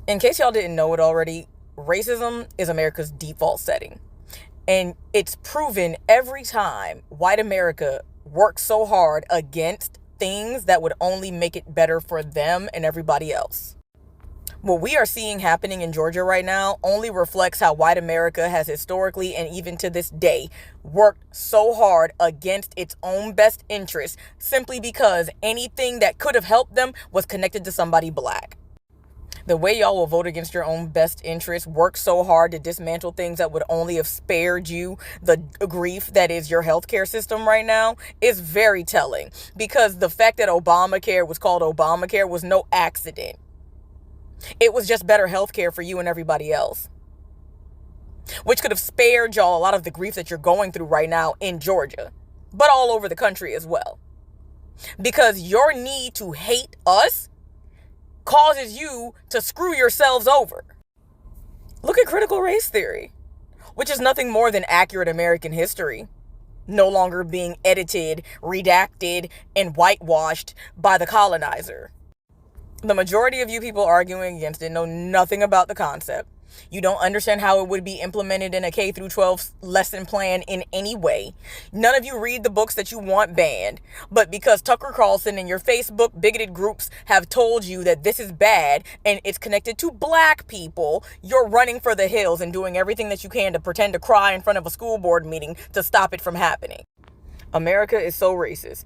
In case y'all didn't know it already, racism is America's default setting. And it's proven every time white America works so hard against things that would only make it better for them and everybody else. What we are seeing happening in Georgia right now only reflects how white America has historically and even to this day worked so hard against its own best interests simply because anything that could have helped them was connected to somebody black. The way y'all will vote against your own best interests, work so hard to dismantle things that would only have spared you the grief that is your healthcare system right now is very telling, because the fact that Obamacare was called Obamacare was no accident. It was just better healthcare for you and everybody else, which could have spared y'all a lot of the grief that you're going through right now in Georgia, but all over the country as well. Because your need to hate us causes you to screw yourselves over. Look at critical race theory, which is nothing more than accurate American history, no longer being edited, redacted, and whitewashed by the colonizer. The majority of you people arguing against it know nothing about the concept. You don't understand how it would be implemented in a K through 12 lesson plan in any way. None of you read the books that you want banned, but because Tucker Carlson and your Facebook bigoted groups have told you that this is bad and it's connected to black people, you're running for the hills and doing everything that you can to pretend to cry in front of a school board meeting to stop it from happening. America is so racist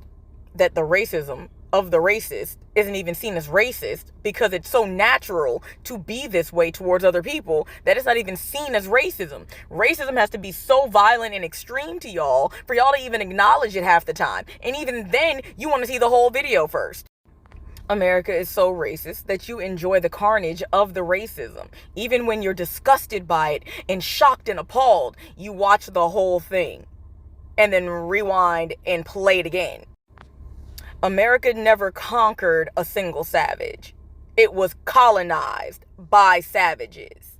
that the racism of the racist isn't even seen as racist because it's so natural to be this way towards other people that it's not even seen as racism. Racism has to be so violent and extreme to y'all for y'all to even acknowledge it half the time. And even then, you want to see the whole video first. America is so racist that you enjoy the carnage of the racism. Even when you're disgusted by it and shocked and appalled, you watch the whole thing and then rewind and play it again. America never conquered a single savage. It was colonized by savages.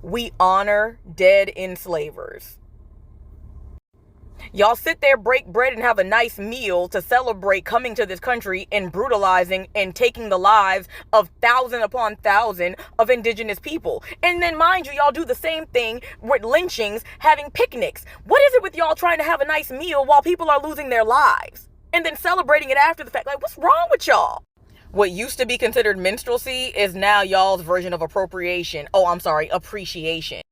We honor dead enslavers. Y'all sit there, break bread, and have a nice meal to celebrate coming to this country and brutalizing and taking the lives of thousand upon thousand of indigenous people. And then, mind you, y'all do the same thing with lynchings, having picnics. What is it with y'all trying to have a nice meal while people are losing their lives? And then celebrating it after the fact? Like, what's wrong with y'all? What used to be considered minstrelsy is now y'all's version of appropriation. Appreciation.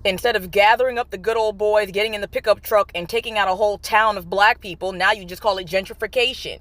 Instead of gathering up the good old boys, getting in the pickup truck, and taking out a whole town of black people, now you just call it gentrification.